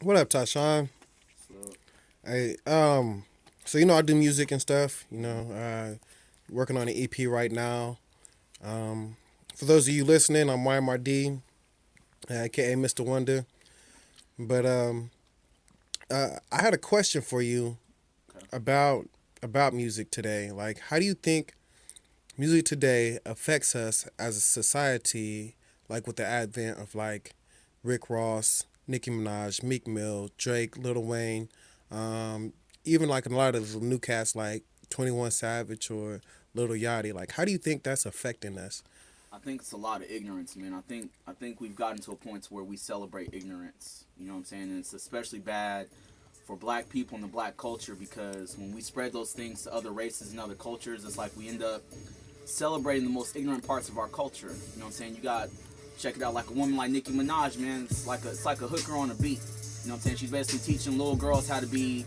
What up, Tashawn? So, Hey, so I do music and stuff. mhm. Working on an EP right now. Um, for those of you listening, I'm YMRD, aka Mr. Wonder. But I had a question for you Okay. about music today. Like, how do you think music today affects us as a society? Like with the advent of like Rick Ross, Nicki Minaj, Meek Mill, Drake, Lil Wayne, even like a lot of the new cats like 21 Savage or Lil Yachty. Like, how do you think that's affecting us? I think it's a lot of ignorance, man. I think we've gotten to a point to where we celebrate ignorance. You know what I'm saying? And it's especially bad for black people and the black culture because when we spread those things to other races and other cultures, it's like we end up celebrating the most ignorant parts of our culture. You know what I'm saying? You got check it out like a woman like Nicki Minaj, man. It's like a hooker on a beat. You know what I'm saying? She's basically teaching little girls how to be,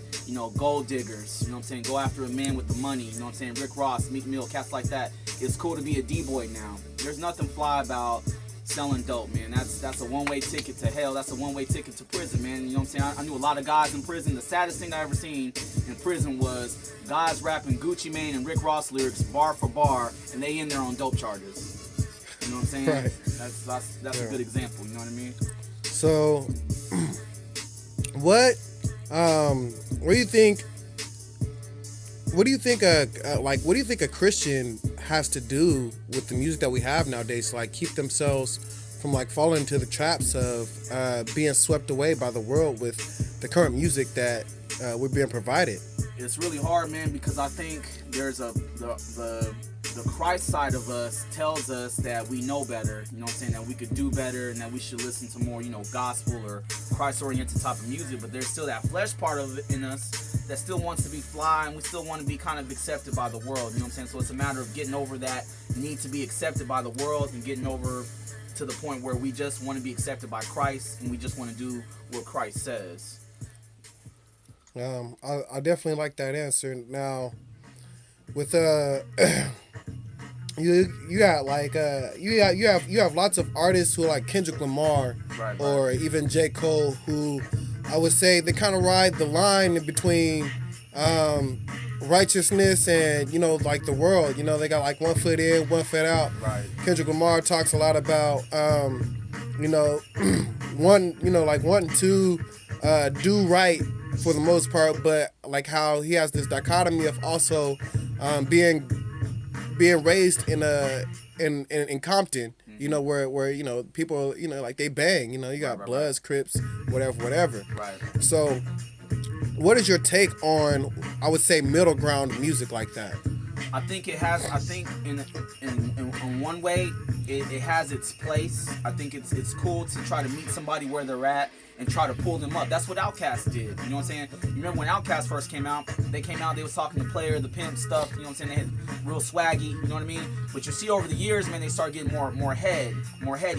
gold diggers. You know what I'm saying? Go after a man with the money. You know what I'm saying? Rick Ross, Meek Mill, cats like that. It's cool to be a D-boy now. There's nothing fly about selling dope, man. That's a one-way ticket to hell. That's a one-way ticket to prison, man. You know what I'm saying? I knew a lot of guys in prison. The saddest thing I ever seen in prison was guys rapping Gucci Mane and Rick Ross lyrics bar for bar, and they in there on dope charges. You know what I'm saying? Right. That's a Yeah. good example. You know what I mean? So, what what do you think? What do you think what do you think a Christian has to do with the music that we have nowadays to like keep themselves from like falling into the traps of being swept away by the world with the current music that we're being provided? It's really hard, man, because I think there's the Christ side of us tells us that we know better. You know what I'm saying? That we could do better and that we should listen to more, gospel or Christ oriented type of music. But there's still that flesh part of it in us that still wants to be fly and we still want to be kind of accepted by the world. You know what I'm saying? So it's a matter of getting over that need to be accepted by the world and getting over to the point where we just want to be accepted by Christ and we just want to do what Christ says. I definitely like that answer. Now, with you got like you have lots of artists who are like Kendrick Lamar Right, right. or even J Cole who I would say they kind of ride the line in between um, righteousness and like the world. They got like one foot in, one foot out. Right. Kendrick Lamar talks a lot about you know one like wanting to do right for the most part, but like how he has this dichotomy of also being raised in Compton, Mm-hmm. where people like they bang, you Right, got right, right. Bloods, Crips, whatever. Right. So, what is your take on I would say middle ground music like that? I think it has. I think in one way, it has its place. I think it's cool to try to meet somebody where they're at and try to pull them up. That's what Outkast did. You know what I'm saying? You remember when Outkast first came out? They came out. They was talking to Player, the pimp stuff. You know what I'm saying? They had real swaggy. You know what I mean? But you see over the years, man, they started getting more heady,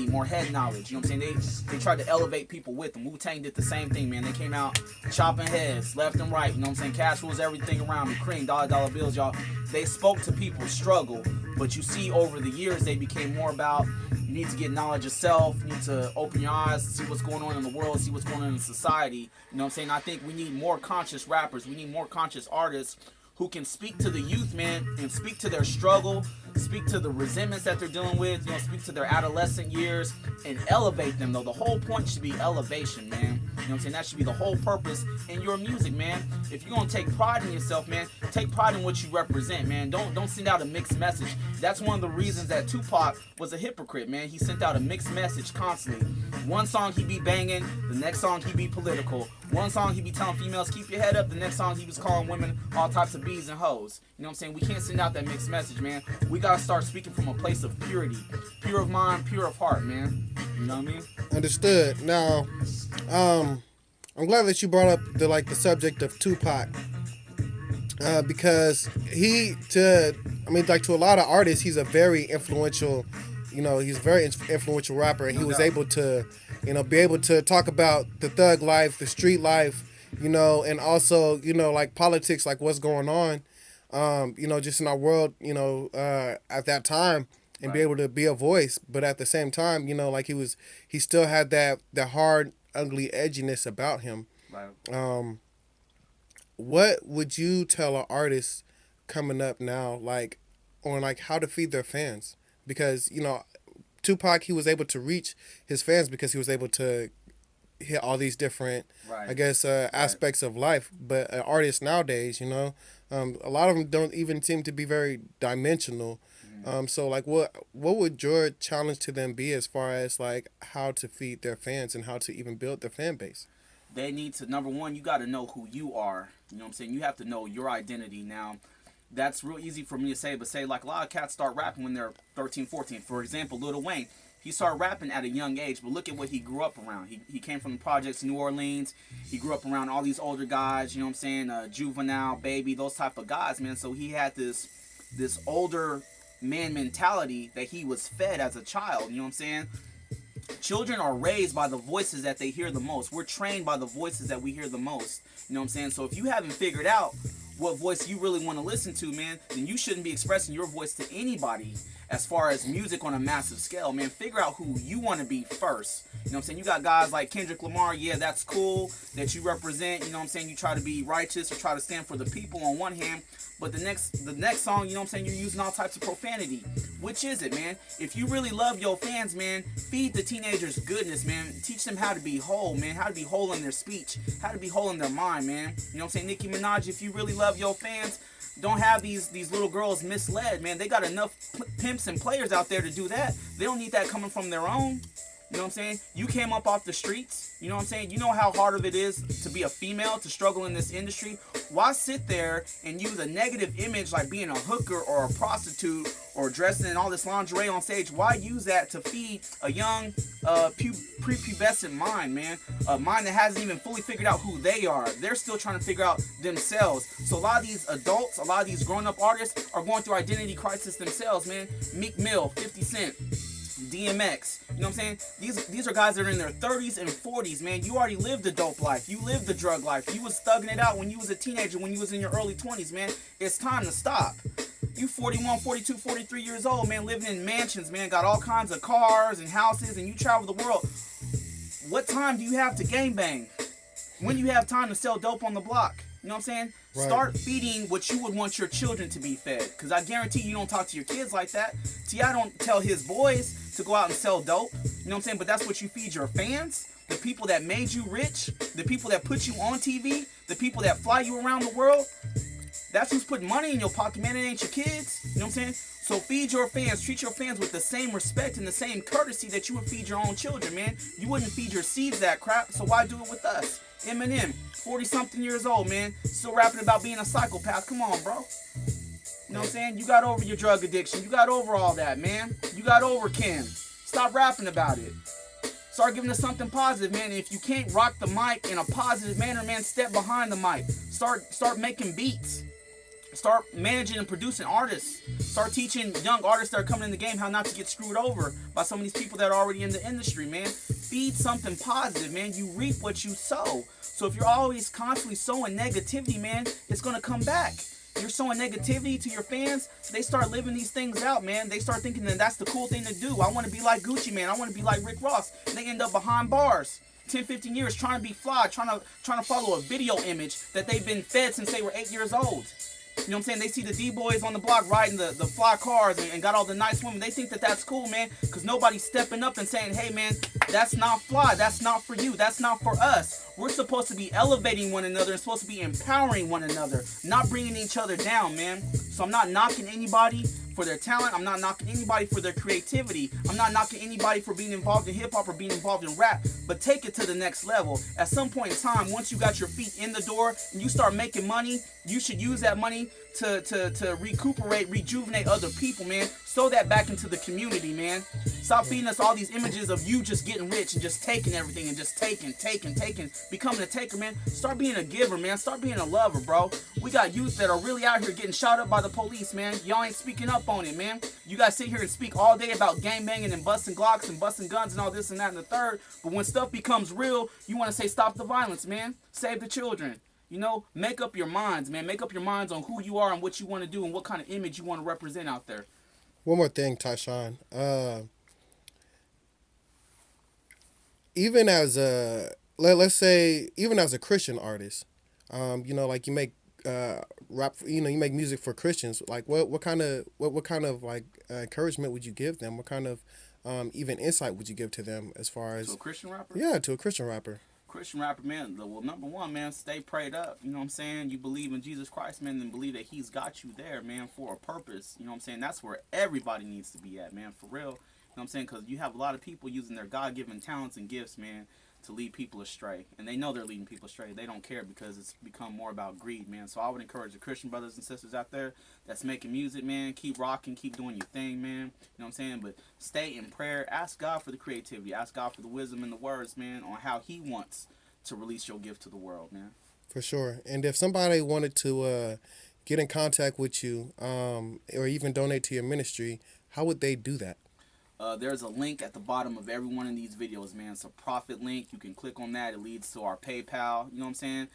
more head knowledge. You know what I'm saying? They tried to elevate people with them. Wu Tang did the same thing, man. They came out chopping heads left and right. You know what I'm saying? Cash rules everything around me. Cream, dollar bills, y'all. They spoke to people's struggle, but you see over the years they became more about you need to get knowledge yourself, you need to open your eyes, see what's going on in the world, see what's going on in society. You know what I'm saying? I think we need more conscious rappers, we need more conscious artists who can speak to the youth, man, and speak to their struggle, speak to the resentments that they're dealing with, speak to their adolescent years and elevate them, though. The whole point should be elevation, man. You know what I'm saying? That should be the whole purpose in your music, man. If you're gonna take pride in yourself, man, take pride in what you represent, man. Don't send out a mixed message. That's one of the reasons that Tupac was a hypocrite, man. He sent out a mixed message constantly. One song he be banging, the next song he be political. One song he be telling females keep your head up, the next song he was calling women all types of bees and hoes. You know what I'm saying? We can't send out that mixed message, man. We gotta start speaking from a place of purity, pure of mind, pure of heart, man. You know what I mean? Understood. Now, I'm glad that you brought up the subject of Tupac because I mean, like to a lot of artists, he's a very influential, he's a very influential rapper, and he No was doubt. able to, be able to talk about the thug life, the street life, and also, like politics, like what's going on, just in our world, at that time, and be Right. able to be a voice, but at the same time, like he still had that hard. ugly edginess about him. Right. Um, what would you tell an artist coming up now, like on like how to feed their fans? Because Tupac, he was able to reach his fans because he was able to hit all these different, I Right. guess, Right. aspects of life. But artists nowadays, a lot of them don't even seem to be very dimensional. Mhm. So like, what would your challenge to them be as far as like how to feed their fans and how to even build their fan base? They need to, number one, you got to know who you are. You know what I'm saying? You have to know your identity. Now, that's real easy for me to say, but say like a lot of cats start rapping when they're 13, 14. For example, Lil Wayne, he started rapping at a young age, but look at what he grew up around. He came from the projects in New Orleans. He grew up around all these older guys, you know what I'm saying? Juvenile, Baby, those type of guys, man. So he had this older man mentality that he was fed as a child, you know what I'm saying? Children are raised by the voices that they hear the most. We're trained by the voices that we hear the most. You know what I'm saying? So if you haven't figured out what voice you really want to listen to, man, then you shouldn't be expressing your voice to anybody as far as music on a massive scale, man. Figure out who you want to be first. You know what I'm saying? You got guys like Kendrick Lamar, yeah, that's cool that you represent, you know what I'm saying? You try to be righteous or try to stand for the people on one hand, but the next song, you know what I'm saying, you're using all types of profanity. Which is it, man? If you really love your fans, man, feed the teenagers goodness, man. Teach them how to be whole, man. How to be whole in their speech, how to be whole in their mind, man. You know what I'm saying? Nicki Minaj, if you really love your fans, don't have these little girls misled, man. They got enough pimps and players out there to do that. They don't need that coming from their own. You know what I'm saying? You came up off the streets. You know what I'm saying? You know how hard of it is to be a female, to struggle in this industry. Why sit there and use a negative image like being a hooker or a prostitute or dressing in all this lingerie on stage? Why use that to feed a young prepubescent mind, man? A mind that hasn't even fully figured out who they are. They're still trying to figure out themselves. So a lot of these adults, a lot of these grown-up artists are going through identity crisis themselves, man. Meek Mill, 50 Cent, DMX. You know what I'm saying? These are guys that are in their 30s and 40s, man. You already lived the dope life. You lived the drug life. You was thugging it out when you was a teenager, when you was in your early 20s, man. It's time to stop. You 41, 42, 43 years old, man, living in mansions, man, got all kinds of cars and houses, and you travel the world. What time do you have to game bang? When you have time to sell dope on the block? You know what I'm saying? Right. Start feeding what you would want your children to be fed. Because I guarantee you don't talk to your kids like that. T.I. don't tell his boys to go out and sell dope. You know what I'm saying? But that's what you feed your fans. The people that made you rich. The people that put you on TV. The people that fly you around the world. That's who's putting money in your pocket, man. It ain't your kids. You know what I'm saying? So feed your fans, treat your fans with the same respect and the same courtesy that you would feed your own children, man. You wouldn't feed your seeds that crap, so why do it with us? Eminem, 40 something years old, man, still rapping about being a psychopath. Come on, bro. You know what I'm saying? You got over your drug addiction. You got over all that, man. You got over Kim. Stop rapping about it. Start giving us something positive, man. And if you can't rock the mic in a positive manner, man, step behind the mic. Start making beats. Start managing and producing artists. Start teaching young artists that are coming in the game how not to get screwed over by some of these people that are already in the industry, man. Feed something positive, man. You reap what you sow. So if you're always constantly sowing negativity, man, it's going to come back. You're sowing negativity to your fans, they start living these things out, man. They start thinking that that's the cool thing to do. I want to be like Gucci Man. I want to be like Rick Ross. And they end up behind bars. 10, 15 years trying to be fly, trying to follow a video image that they've been fed since they were 8 years old. You know what I'm saying? They see the D-boys on the block riding the fly cars and got all the nice women. They think that that's cool, man, because nobody's stepping up and saying, hey, man, that's not fly. That's not for you. That's not for us. We're supposed to be elevating one another and supposed to be empowering one another, not bringing each other down, man. So I'm not knocking anybody for their talent. I'm not knocking anybody for their creativity. I'm not knocking anybody for being involved in hip hop or being involved in rap, but take it to the next level. At some point in time, once you got your feet in the door and you start making money, you should use that money to recuperate, rejuvenate other people, man. Sow that back into the community, man. Stop feeding us all these images of you just getting rich and just taking everything and just taking, becoming a taker, man. Start being a giver, man. Start being a lover, bro. We got youth that are really out here getting shot up by the police, man. Y'all ain't speaking up on it, man. You guys sit here and speak all day about gang banging and busting Glocks and busting guns and all this and that and the third, but when stuff becomes real, you want to say stop the violence, man. Save the children. You know, make up your minds, man. Make up your minds on who you are and what you want to do and what kind of image you want to represent out there. One more thing, Tyshawn. Even as let's say even as a Christian artist, like you make rap, you make music for Christians. Like what kind of what kind of like encouragement would you give them? What kind of even insight would you give to them as far To a as Christian rapper, yeah, to a Christian rapper? Christian rapper, man, well, number one, man, stay prayed up. You know what I'm saying? You believe in Jesus Christ, man, and believe that He's got you there, man, for a purpose. You know what I'm saying? That's where everybody needs to be at, man, for real. You know what I'm saying? Because you have a lot of people using their God given talents and gifts, man, to lead people astray. And they know they're leading people astray. They don't care because it's become more about greed, man. So I would encourage the Christian brothers and sisters out there that's making music, man, keep rocking, keep doing your thing, man. You know what I'm saying? But stay in prayer. Ask God for the creativity. Ask God for the wisdom and the words, man, on how He wants to release your gift to the world, man. For sure. And if somebody wanted to get in contact with you, or even donate to your ministry, how would they do that? There's a link at the bottom of every one of these videos, man. It's a profit link. You can click on that. It leads to our PayPal. You know what I'm saying?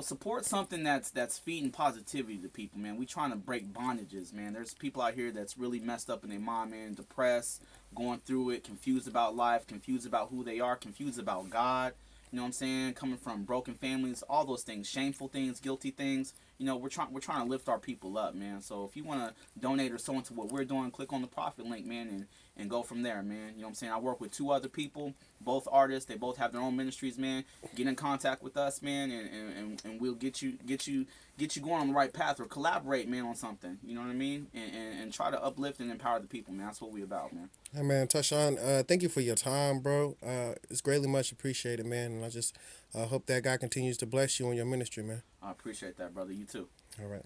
Support something that's feeding positivity to people, man. We trying to break bondages, man. There's people out here that's really messed up in their mind, man, depressed, going through it, confused about life, confused about who they are, confused about God. You know what I'm saying? Coming from broken families, all those things, shameful things, guilty things. We're trying to lift our people up, man. So if you want to donate or so into what we're doing, click on the profit link, man, and go from there, man. You know what I'm saying? I work with two other people, both artists. They both have their own ministries, man. Get in contact with us, man, and we'll get you going on the right path or collaborate, man, on something. You know what I mean? And try to uplift and empower the people, man. That's what we about, man. Hey man, Tashawn, thank you for your time, bro. It's greatly much appreciated, man. And I just hope that God continues to bless you on your ministry, man. I appreciate that, brother. You too. All right.